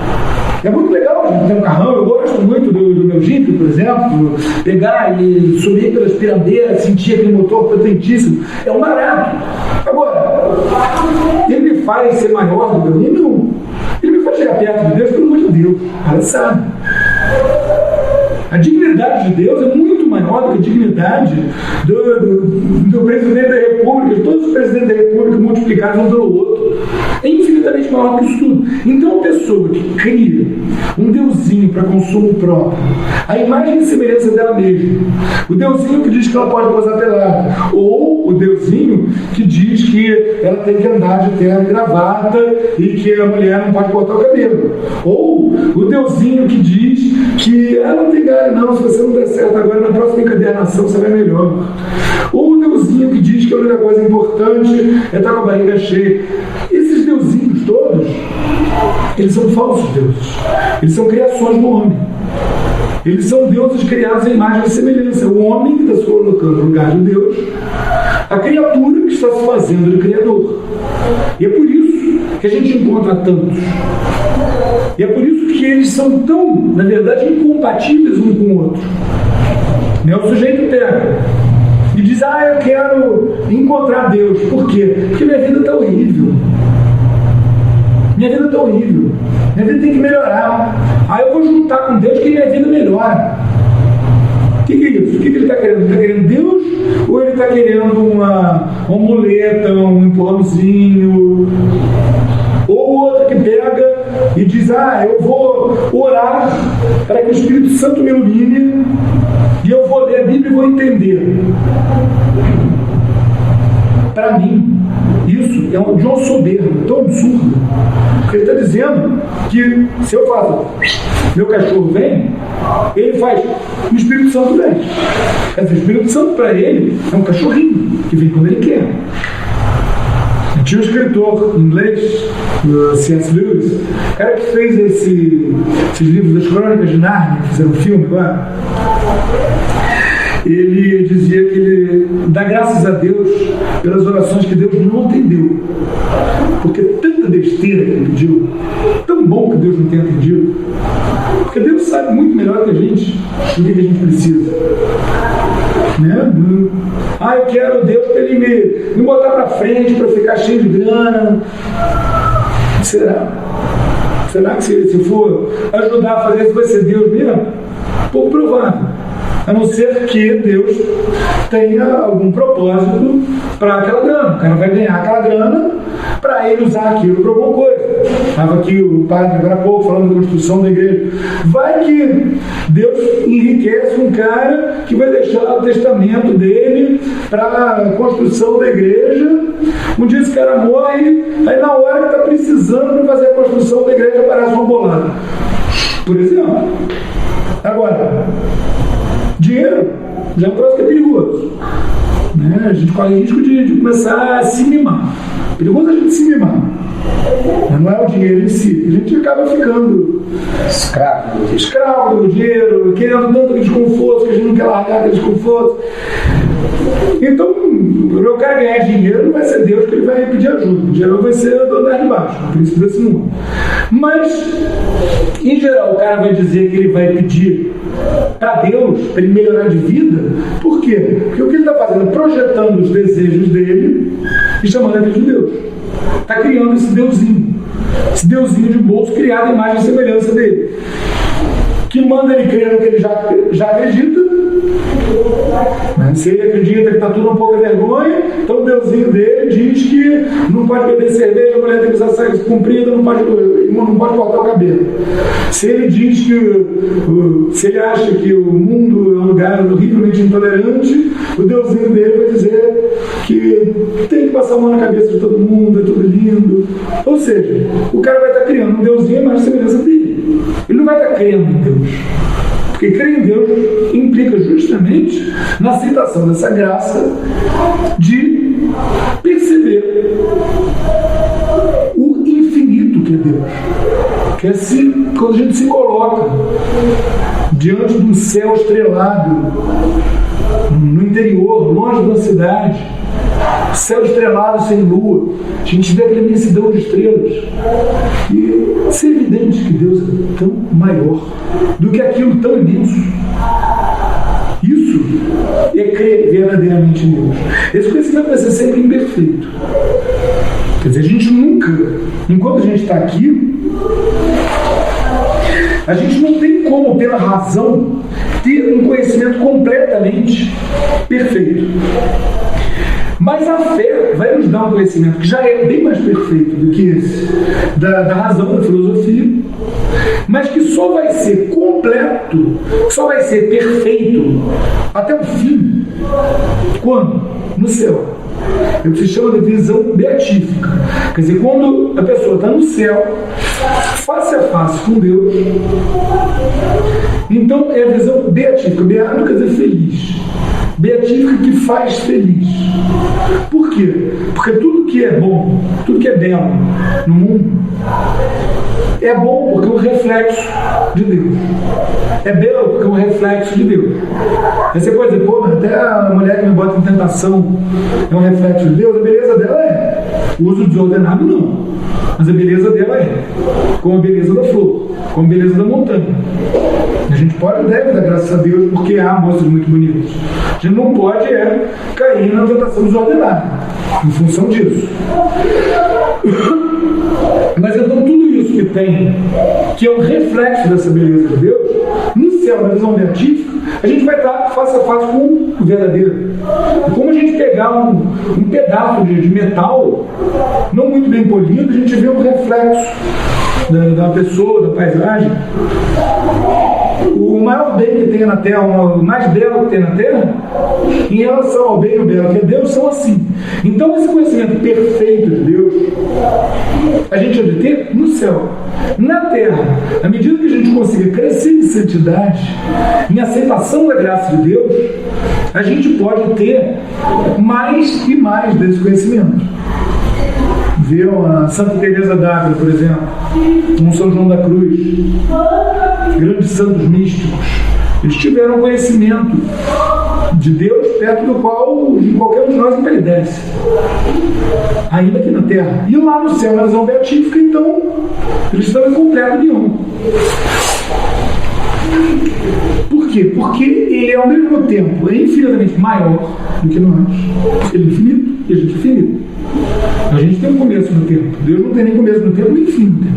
É muito legal a gente ter um carrão, eu gosto muito do meu Jeep, por exemplo, pegar e subir pelas pirandeiras, sentir aquele motor potentíssimo, é um barato. Agora, ele me faz ser maior do que eu? Não. Ele me faz chegar perto de Deus, pelo amor de Deus, ela sabe. A dignidade de Deus é muito maior do que a dignidade do presidente da República, de todos os presidentes da República multiplicados um pelo outro. É infinitamente maior do que isso tudo. Então, a pessoa que cria um deusinho para consumo próprio, a imagem e semelhança dela mesma, o deusinho que diz que ela pode posar pelada, ou o deusinho que diz que ela tem que andar de terno e gravata e que a mulher não pode cortar o cabelo, ou o deusinho que diz que ela não tem galho não, se você não der certo agora, na próxima encadernação você vai melhor, ou o deusinho que diz que a única coisa importante é estar com a barriga cheia. Esses deusinhos todos, eles são falsos deuses, eles são criações do homem. Eles são deuses criados em imagem e semelhança. O homem que está se colocando no lugar de Deus, a criatura que está se fazendo de Criador. E é por isso que a gente encontra tantos. E é por isso que eles são tão, na verdade, incompatíveis um com o outro. O sujeito pega e diz, eu quero encontrar Deus. Por quê? Porque minha vida está horrível. Minha vida está horrível. Minha vida tem que melhorar. Eu vou juntar com Deus que minha vida melhora. O que é isso? O que ele está querendo? Ele está querendo Deus ou ele está querendo uma muleta, um empurrãozinho? Ou outro que pega e diz, eu vou orar para que o Espírito Santo me ilumine e eu vou ler a Bíblia e vou entender. para mim, isso é de uma soberba tão absurda. Porque ele está dizendo que se eu faço, meu cachorro vem, ele faz, o Espírito Santo vem. Quer dizer, o Espírito Santo para ele é um cachorrinho que vem quando ele quer. Tinha um escritor inglês, C.S. Lewis, o cara que fez esses livros das Crônicas de Nárnia, fizeram um filme agora. Ele dizia que ele dá graças a Deus pelas orações que Deus não atendeu. Porque tanta besteira que ele pediu, tão bom que Deus não tenha atendido. Porque Deus sabe muito melhor que a gente do que a gente precisa. Né? Eu quero Deus para ele me botar para frente, para ficar cheio de grana. Será? Será que se for ajudar a fazer isso, vai ser Deus mesmo? Pouco provável. A não ser que Deus tenha algum propósito para aquela grana. O cara vai ganhar aquela grana para ele usar aquilo para alguma coisa. Estava aqui o padre agora há pouco falando da construção da igreja. Vai que Deus enriquece um cara que vai deixar o testamento dele para a construção da igreja. Um dia esse cara morre, aí na hora que está precisando para fazer a construção da igreja aparece uma bolada. Por exemplo. Agora, dinheiro já é um troço que é perigoso. Né? A gente corre risco de começar a se mimar. Perigoso a gente se mimar. Não é o dinheiro em si. A gente acaba ficando escravo do dinheiro, querendo tanto desconforto que a gente não quer largar aquele desconforto. Então, o cara ganhar dinheiro não vai ser Deus que ele vai pedir ajuda. O dinheiro vai ser do andar de baixo, o príncipe desse mundo. Mas, em geral, o cara vai dizer que ele vai pedir para Deus, para ele melhorar de vida. Por quê? Porque o que ele está fazendo é projetando os desejos dele e chamando ele de Deus. Está criando esse deusinho de bolso criado à imagem e semelhança dele, que manda ele crer no que ele já acredita. Se ele acredita que está tudo um pouco de vergonha, então o deusinho dele diz que não pode beber cerveja, a mulher tem que usar saia comprida, não pode cortar o cabelo. Se ele diz se ele acha que o mundo é um lugar horrivelmente intolerante, o deusinho dele vai dizer que tem que passar a mão na cabeça de todo mundo, é tudo lindo. Ou seja, o cara vai estar criando um deusinho mais semelhança dele. Ele não vai estar crendo em Deus. Porque crer em Deus implica justamente na aceitação dessa graça de perceber o infinito que é Deus. Que é assim, quando a gente se coloca diante de um céu estrelado, no interior, longe da cidade, céu estrelado sem lua, a gente vê aquela imensidão de estrelas. E é evidente que Deus é tão maior do que aquilo tão imenso. Isso é crer verdadeiramente em Deus. Esse conhecimento vai ser sempre imperfeito. Quer dizer, a gente nunca, enquanto a gente está aqui, a gente não tem como, pela razão, ter um conhecimento completamente perfeito. Mas a fé vai nos dar um conhecimento que já é bem mais perfeito do que esse, da razão, da filosofia, mas que só vai ser completo, só vai ser perfeito até o fim. Quando? No céu. É o que se chama de visão beatífica. Quer dizer, quando a pessoa está no céu, face a face com Deus, então é a visão beatífica. Beato quer dizer feliz. Beatífica que faz feliz. Por quê? Porque tudo que é bom, tudo que é belo no mundo, é bom porque é um reflexo de Deus. É belo porque é um reflexo de Deus. Aí você pode dizer, mas até a mulher que me bota em tentação é um reflexo de Deus. A beleza dela é. O uso desordenado não. Mas a beleza dela é. Como a beleza da flor, como a beleza da montanha. A gente pode e deve dar graças a Deus porque há moças muito bonitas. A gente não pode cair na tentação desordenada em função disso. Mas então tudo isso que tem, que é um reflexo dessa beleza de Deus, no céu, na visão beatífica, a gente vai estar face a face com o verdadeiro. E como a gente pegar um pedaço de metal não muito bem polido, a gente vê um reflexo da pessoa, da paisagem. O maior bem que tem na Terra, o mais belo que tem na Terra, em relação ao bem e ao belo que é Deus, são assim. Então, esse conhecimento perfeito de Deus, a gente vai ter no céu. Na terra, à medida que a gente conseguir crescer em santidade, em aceitação da graça de Deus, a gente pode ter mais e mais desse conhecimento. Vê a Santa Teresa d'Ávila, por exemplo, um São João da Cruz, grandes santos místicos. Eles tiveram conhecimento de Deus perto do qual qualquer um de nós empalidece, ainda aqui na terra. E lá no céu, na visão beatífica, então, eles estão em completo união. Por quê? Porque ele, ao mesmo tempo, é infinitamente maior do que nós. Ele é infinito e a gente é infinito. A gente tem um começo no tempo. Deus não tem nem começo no tempo, nem fim no tempo.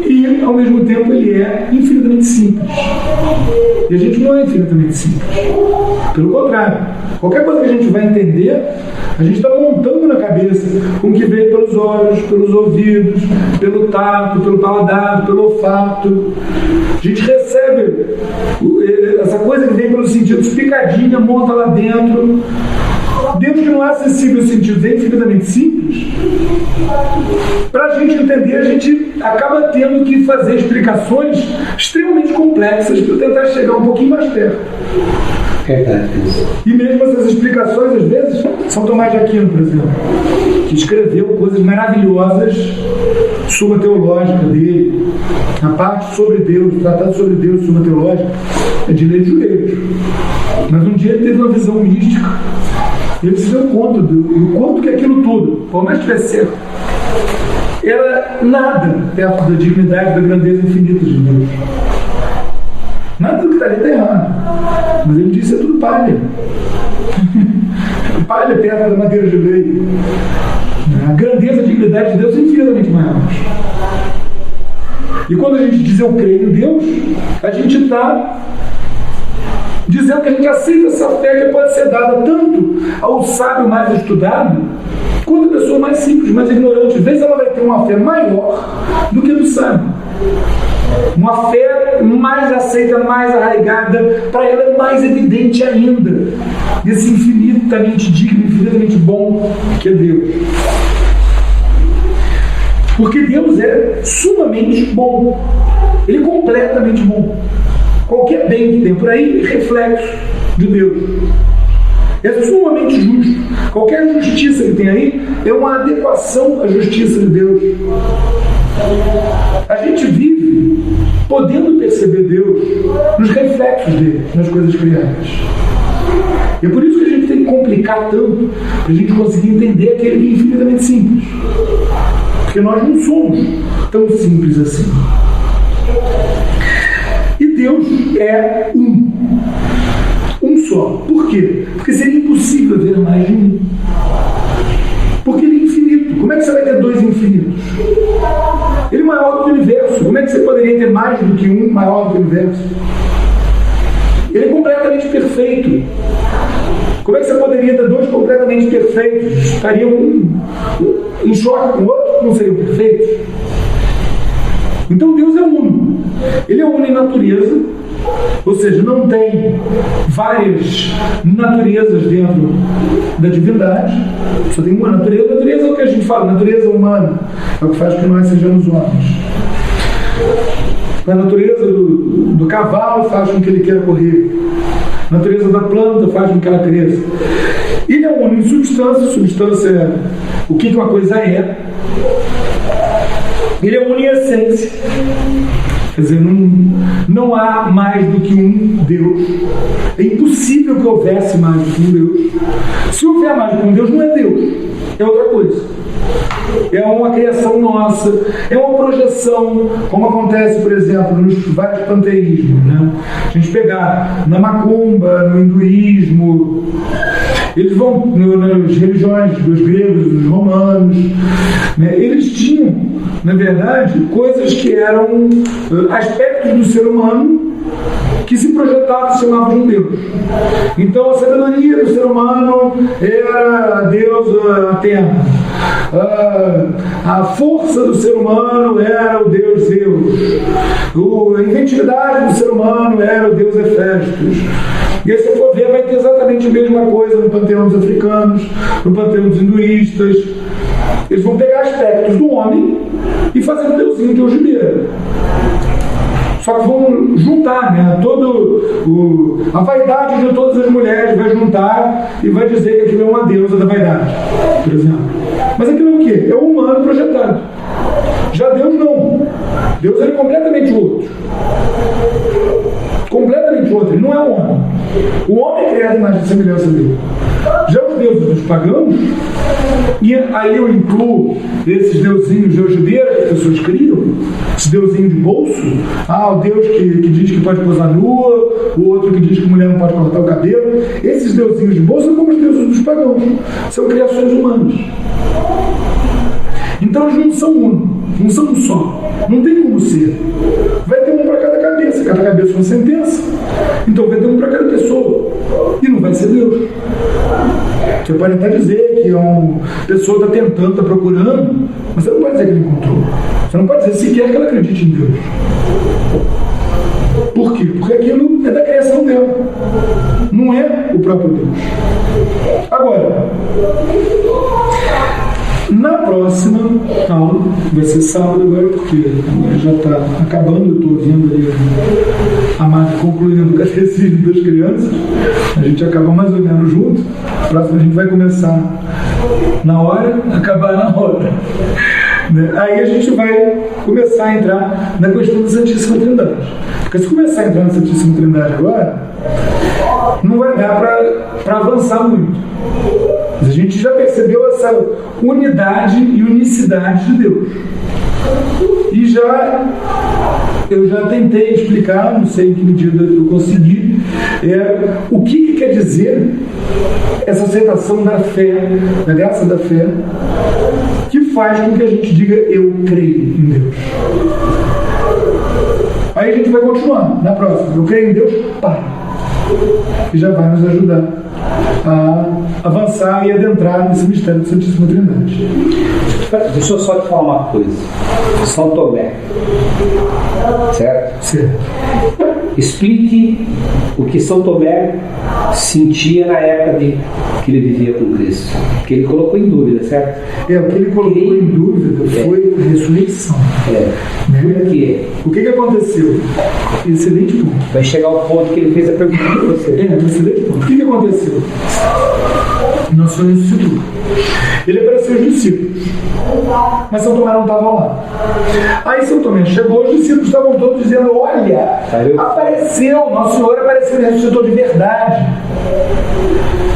E, ao mesmo tempo, ele é infinitamente simples. E a gente não é infinitamente simples. Pelo contrário, qualquer coisa que a gente vai entender, a gente está montando na cabeça com o que veio pelos olhos, pelos ouvidos, pelo tato, pelo paladar, pelo olfato. A gente recebe essa coisa que vem pelos sentidos picadinha, monta lá dentro. Deus, que não é acessível aos sentidos, é infinitamente simples. Para a gente entender, a gente acaba tendo que fazer explicações extremamente complexas para tentar chegar um pouquinho mais perto. E mesmo essas explicações, às vezes, São Tomás de Aquino, por exemplo, que escreveu coisas maravilhosas, Suma Teológica dele, a parte sobre Deus, o tratado sobre Deus, Suma Teológica, é de ler de joelhos. Mas um dia ele teve uma visão mística. Ele se deu conta do quanto que aquilo tudo, por mais que tivesse certo, era nada perto da dignidade, da grandeza infinita de Deus. Nada do que está ali está errado. Mas ele disse: é tudo palha. Palha perto da madeira de lei. A grandeza e a dignidade de Deus é infinitamente maiores. E quando a gente diz eu creio em Deus, a gente está dizendo que a gente aceita essa fé que pode ser dada tanto ao sábio mais estudado, quanto a pessoa mais simples, mais ignorante. Às vezes ela vai ter uma fé maior do que a do sábio. Uma fé mais aceita, mais arraigada, para ela é mais evidente ainda esse infinitamente digno, infinitamente bom que é Deus. Porque Deus é sumamente bom. Ele é completamente bom. Qualquer bem que tem por aí é reflexo de Deus. É sumamente justo. Qualquer justiça que tem aí é uma adequação à justiça de Deus. A gente vive podendo perceber Deus nos reflexos dele, nas coisas criadas. E é por isso que a gente tem que complicar tanto para a gente conseguir entender aquele que é infinitamente simples. Porque nós não somos tão simples assim. E Deus é um só. Por quê? Porque seria impossível haver mais de um. Porque ele é infinito. Como é que você vai ter dois infinitos? Ele é maior do que o universo. Como é que você poderia ter mais do que um maior do que o universo? Ele é completamente perfeito. Como é que você poderia ter dois completamente perfeitos? Estariam um em choque com o outro, não seriam perfeitos? Então Deus é uno. Ele é uno em natureza, ou seja, não tem várias naturezas dentro da divindade, só tem uma natureza. Natureza é o que a gente fala, natureza humana, é o que faz com que nós sejamos homens. A natureza do cavalo faz com que ele queira correr. A natureza da planta faz com que ela cresça. Ele é uno em substância. Substância é o que uma coisa é. Ele é uno em essência. Quer dizer, não há mais do que um Deus. É impossível que houvesse mais do que um Deus. Se houver mais do que um Deus, não é Deus. É outra coisa. É uma criação nossa, é uma projeção, como acontece, por exemplo, nos vários panteísmos, né? A gente pegar na macumba, no hinduísmo, eles vão nas religiões dos gregos, dos romanos, né? Eles tinham, na verdade, coisas que eram aspectos do ser humano que se projetavam e se chamavam de Deus. Então a sabedoria do ser humano era a deusa Atena. A força do ser humano era o deus Zeus. A inventividade do ser humano era o deus Hefestos. E aí, se você for ver, vai ter exatamente a mesma coisa no panteão dos africanos, no panteão dos hinduístas. Eles vão pegar aspectos do homem e fazer um deusinho de algibeira. Só que vão juntar, né? A vaidade de todas as mulheres vai juntar e vai dizer que aquilo é uma deusa da vaidade, por exemplo. Mas aquilo é o quê? É o humano projetado. Já Deus não. Deus é completamente outro. Completamente outro. Ele não é um homem. O homem é criado em imagem e semelhança dele. Já os deuses dos pagãos, e aí eu incluo esses deusinhos de algibeira que as pessoas criam, esse deusinho de bolso, o Deus que diz que pode posar nua, o outro que diz que mulher não pode cortar o cabelo. Esses deusinhos de bolso são como os deuses dos pagãos, são criações humanas. Então eles não são não são um só, não tem como ser. Vai ter um para cada cabeça é uma sentença, então vai ter um para cada pessoa, e não vai ser Deus. Você pode até dizer que uma pessoa está tentando, está procurando, mas você não pode dizer que ele encontrou. Você não pode dizer sequer que ela acredite em Deus. Por quê? Porque aquilo é da criação dela, não é o próprio Deus. Agora, na próxima aula, vai ser sábado agora, porque já está acabando, eu estou vendo ali a Mari concluindo o catecismo das crianças, a gente acaba mais ou menos junto. A próxima a gente vai começar na hora, acabar na hora. Aí a gente vai começar a entrar na questão da Santíssima Trindade. Porque se começar a entrar na Santíssima Trindade agora, não vai dar para avançar muito. Mas a gente já percebeu essa unidade e unicidade de Deus. E eu já tentei explicar, não sei em que medida eu consegui, o que quer dizer essa aceitação da fé, da graça da fé, que faz com que a gente diga eu creio em Deus. Aí a gente vai continuar na próxima. Eu creio em Deus, Pai. Que já vai nos ajudar a avançar e adentrar nesse mistério da Santíssima Trindade. Deixa eu só te falar uma coisa. São Tomé. Certo? Certo. Explique o que São Tomé sentia na época que ele vivia com Cristo. Que ele colocou em dúvida, certo? O que ele colocou em dúvida foi a ressurreição. Por quê? O que aconteceu? Excelente ponto. Vai chegar ao ponto que ele fez a pergunta para você. Excelente ponto. O que aconteceu? Nosso Senhor ressuscitou. Ele apareceu aos discípulos. Mas São Tomé não estava lá. Aí São Tomé chegou, os discípulos estavam todos dizendo: olha, apareceu, Nosso Senhor apareceu, ele ressuscitou de verdade.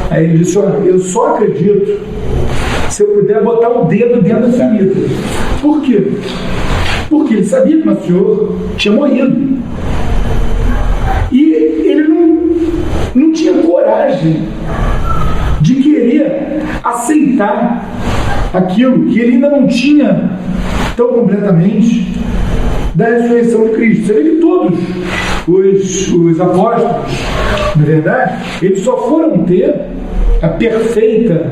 Aí ele disse: olha, eu só acredito se eu puder botar o dedo dentro da ferida. Por quê? Porque ele sabia que Nosso Senhor tinha morrido. E ele não tinha coragem de querer aceitar aquilo que ele ainda não tinha tão completamente da ressurreição de Cristo. Você vê que todos os apóstolos, na verdade, eles só foram ter a perfeita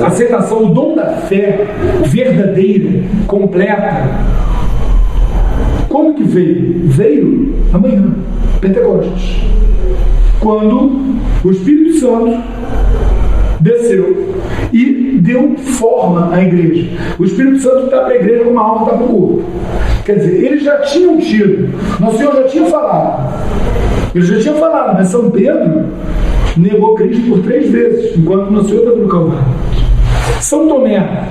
aceitação, o dom da fé verdadeira, completa. Como que veio? Veio amanhã, Pentecostes, quando o Espírito Santo desceu e deu forma à igreja. O Espírito Santo está para a igreja como a alma está para o corpo. Quer dizer, eles já tinham tido, Nosso Senhor já tinha falado. Ele já tinha falado, mas São Pedro negou Cristo por 3 vezes, enquanto Nosso Senhor estava no Calvário. São Tomé,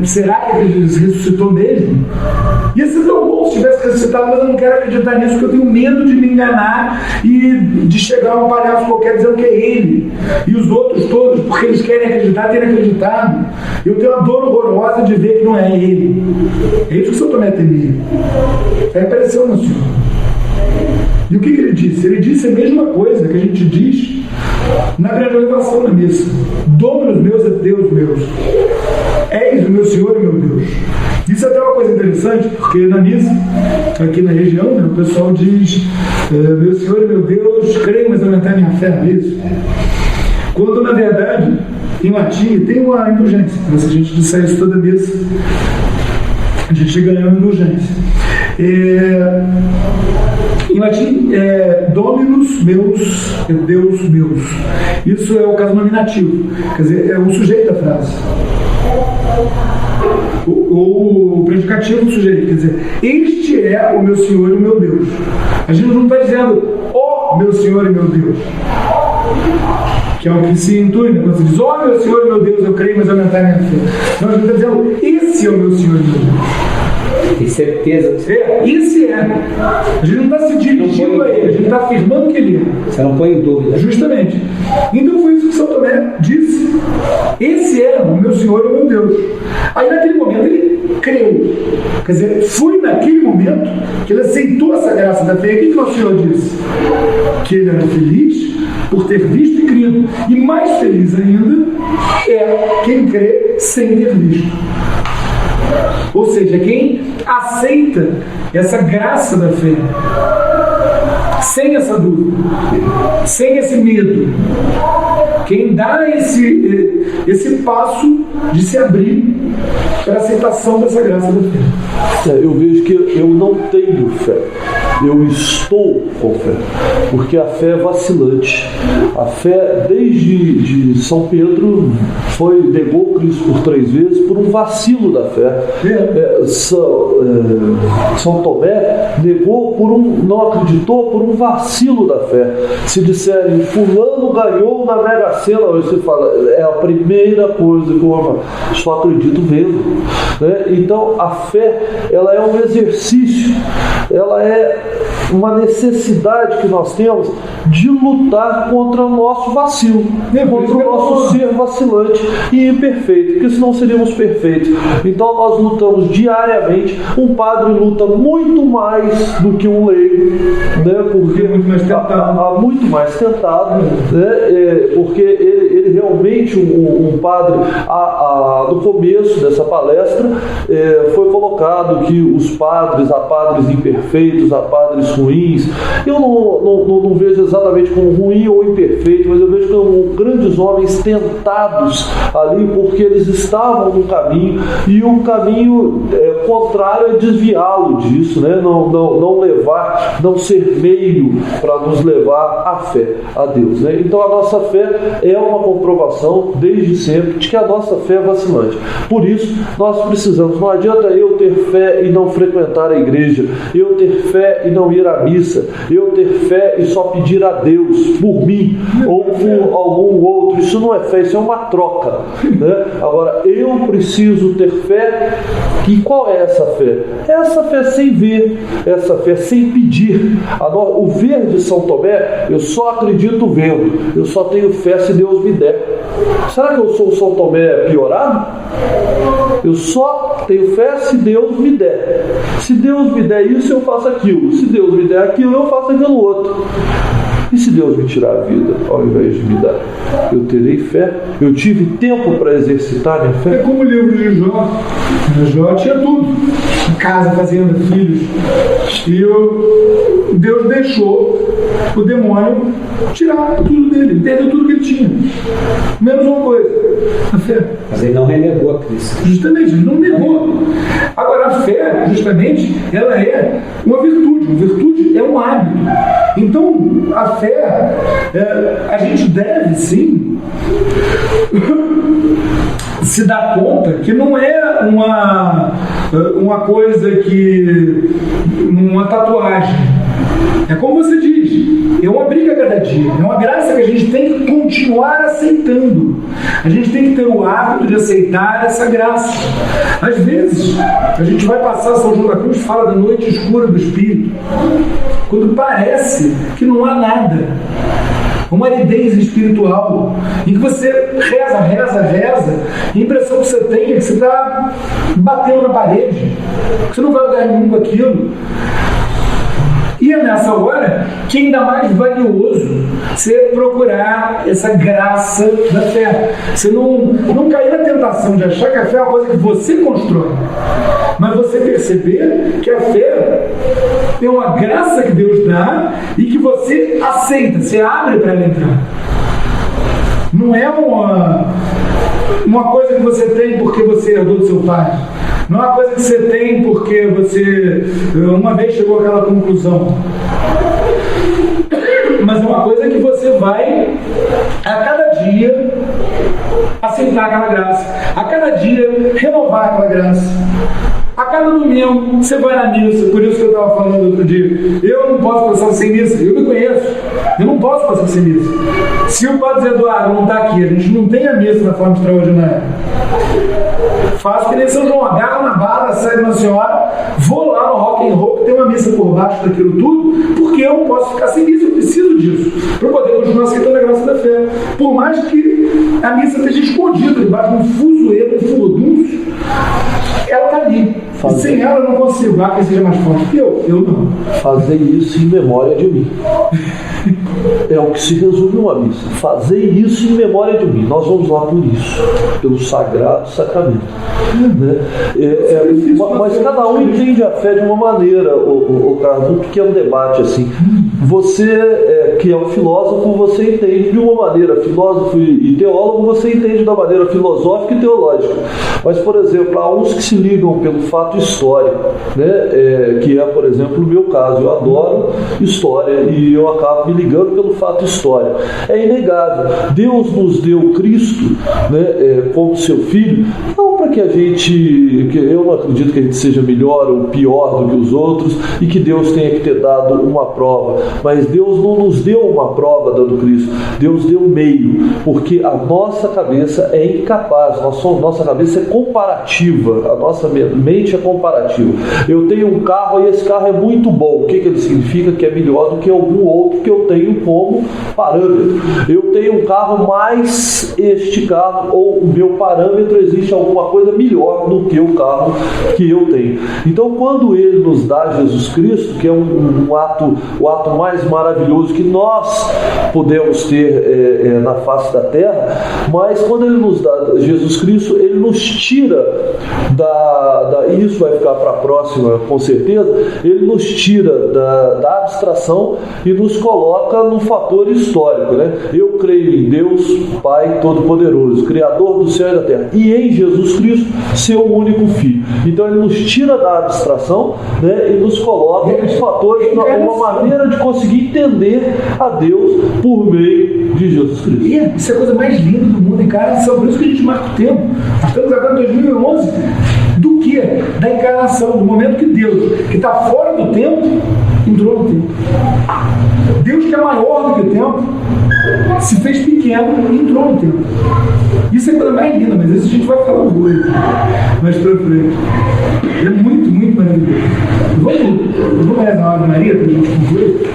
será que ele ressuscitou mesmo? Ia ser tão bom se tivesse ressuscitado, mas eu não quero acreditar nisso, porque eu tenho medo de me enganar e de chegar um palhaço qualquer dizendo que é ele. E os outros todos, porque eles querem acreditar, terem acreditado. Eu tenho uma dor horrorosa de ver que não é ele. É isso que São Tomé temia. Aí apareceu no Senhor. E o que ele disse? Ele disse a mesma coisa que a gente diz na grande elevação na missa: Dominus meus et Deus meus, és o meu Senhor e meu Deus. Isso é até uma coisa interessante, porque na missa, aqui na região, né, o pessoal diz: meu Senhor e meu Deus, creio, mas aumentar minha fé. É isso? Quando na verdade, em latim, tem uma indulgência. Se a gente disser isso toda missa, a gente ganha uma indulgência. Em latim, Dominus meus, Deus meus. Isso é o caso nominativo, quer dizer, é o sujeito da frase. O predicativo do sujeito, quer dizer, este é o meu Senhor e o meu Deus. A gente não está dizendo, ó meu Senhor e meu Deus, que é o que se intui, né? Quando você diz, ó meu Senhor e meu Deus, eu creio, mas aumentar a minha fé. Não, a gente está dizendo, esse é o meu Senhor e meu Deus. Tem certeza. Esse é. A gente não está se dirigindo a ele, a gente está afirmando que ele é. Você não põe em dúvida. Justamente. Então foi isso que São Tomé disse. Esse é o meu Senhor e o meu Deus. Aí naquele momento ele creu. Quer dizer, foi naquele momento que ele aceitou essa graça da fé. O que Nosso Senhor disse? Que ele era feliz por ter visto e crido. E mais feliz ainda é quem crê sem ter visto. Ou seja, quem aceita essa graça da fé, sem essa dúvida, sem esse medo, quem dá esse passo de se abrir para a aceitação dessa graça da fé. Eu vejo que eu não tenho fé, eu estou com fé, porque a fé é vacilante. A fé, desde São Pedro, negou Cristo por 3 vezes por um vacilo da fé. São Tomé negou não acreditou por um vacilo da fé. Se disserem, fulano ganhou na Mega Sena, você fala, é a primeira coisa que eu só acredito vendo. Né? Então a fé, ela é um exercício, ela é uma necessidade que nós temos de lutar contra o nosso vacilo, contra o nosso ser vacilante e imperfeito, porque senão seríamos perfeitos. Então nós lutamos diariamente. Um padre luta muito mais do que um leigo, né? Porque muito mais tentado, muito mais tentado, né? Porque ele realmente, um padre, no começo dessa palestra, foi colocado que os padres, há padres imperfeitos, há padres ruins. Eu não vejo exatamente como ruim ou imperfeito, mas eu vejo como grandes homens tentados ali, porque eles estavam no caminho, e o caminho contrário é desviá-lo disso, né? Não ser meio para nos levar à fé, a Deus, né? Então a nossa fé é uma comprovação desde sempre de que a nossa fé é vacilante. Por isso nós precisamos, não adianta eu ter fé e não frequentar a igreja, eu ter fé e não ir à missa, eu ter fé e só pedir a Deus por mim ou por algum outro. Isso não é fé, isso é uma troca, né? Agora, eu preciso ter fé. E qual é essa fé? Essa fé sem ver, essa fé sem pedir. O ver de São Tomé, eu só acredito vendo, eu só tenho fé se Deus me der. Será que eu sou o São Tomé piorado? Eu só tenho fé se Deus me der. Se Deus me der isso, eu faço aquilo. Se Deus me der aquilo, eu faço aquilo outro. E se Deus me tirar a vida ao invés de me dar? Eu terei fé? Eu tive tempo para exercitar minha fé? É como o livro de Jó. Jó tinha tudo: casa, fazenda, filhos. E Deus deixou o demônio tirar tudo dele. Ele perdeu tudo que ele tinha. Menos uma coisa: a fé. Mas ele não renegou a Cristo. Justamente, ele não negou. Agora, a fé, justamente, ela é uma virtude. Uma virtude é um hábito. Então, a fé, a gente deve, sim, se dar conta que não é uma coisa uma tatuagem. É como você diz, é uma briga cada dia, é uma graça que a gente tem que continuar aceitando. A gente tem que ter o hábito de aceitar essa graça. Às vezes, a gente vai passar São João da Cruz, fala da noite escura do Espírito, quando parece que não há nada. Uma aridez espiritual, em que você reza, e a impressão que você tem é que você está batendo na parede, que você não vai a lugar nenhum com aquilo. E é nessa hora que é ainda mais valioso você procurar essa graça da fé. Você não cair na tentação de achar que a fé é uma coisa que você constrói, mas você perceber que a fé é uma graça que Deus dá e que você aceita, você abre para ela entrar. Não é uma coisa que você tem porque você herdou do seu pai. Não é uma coisa que você tem porque você uma vez chegou àquela conclusão. Mas é uma coisa que você vai a cada dia aceitar aquela graça, a cada dia renovar aquela graça. A cada domingo você vai na missa, por isso que eu estava falando outro dia. Eu não posso passar sem missa, eu me conheço, eu não posso passar sem missa. Se o Padre Eduardo não está aqui, a gente não tem a missa na forma extraordinária. Faço que nem São João, agarra na barra, sai de Nossa Senhora, vou lá no rock and roll, que tem uma missa por baixo daquilo tudo, porque eu não posso ficar sem missa, eu preciso disso, para poder continuar aceitando a graça da fé. Por mais que a missa esteja escondida debaixo de um fuzueiro, um furdúncio, ela está ali. E sem ela eu não consigo. Ah, que seja mais forte que eu não. Fazer isso em memória de mim. É o que se resume uma missa. Fazer isso em memória de mim. Nós vamos lá por isso, pelo sagrado sacramento. Né? Mas cada um entende a fé de uma maneira, Carlos, um pequeno debate assim. Você, que é um filósofo, você entende de uma maneira, filósofo e teólogo, você entende da maneira filosófica e teológica. Mas, por exemplo, há uns que se ligam pelo fato histórico, né? Que é, por exemplo, o meu caso. Eu adoro história e eu acabo me ligando pelo fato histórico. É inegável. Deus nos deu Cristo, né, como seu Filho, não para que a gente... Eu não acredito que a gente seja melhor ou pior do que os outros e que Deus tenha que ter dado uma prova. Mas Deus não nos deu uma prova dando Cristo. Deus deu um meio, porque a nossa cabeça é incapaz, nossa cabeça é comparativa, a nossa mente é comparativa. Eu tenho um carro e esse carro é muito bom. O que ele significa? Que é melhor do que algum outro que eu tenho como parâmetro. Eu tenho um carro, mas este carro, ou o meu parâmetro, existe alguma coisa melhor do que o carro que eu tenho. Então, quando ele nos dá Jesus Cristo, que é o ato mais maravilhoso que nós podemos ter na face da terra, mas quando ele nos dá Jesus Cristo, ele nos tira e isso vai ficar para a próxima, com certeza, ele nos tira da abstração e nos coloca no fator histórico, né? Eu creio em Deus, Pai Todo-Poderoso, Criador do céu e da terra, e em Jesus Cristo, seu único Filho. Então ele nos tira da abstração, né, e nos coloca nos fatores, uma maneira de conseguir entender a Deus por meio de Jesus Cristo. Isso é a coisa mais linda do mundo, encarnação. Por isso que a gente marca o tempo. Estamos agora em 2011. Do que? Da encarnação, do momento que Deus, que está fora do tempo, entrou no tempo. Deus, que é maior do que o tempo, se fez pequeno e entrou no tempo. Isso é a coisa mais linda, mas isso a gente vai falar hoje, mais pra frente. É muito, muito maravilhoso. Vamos rezar uma Ave Maria para a gente concluir?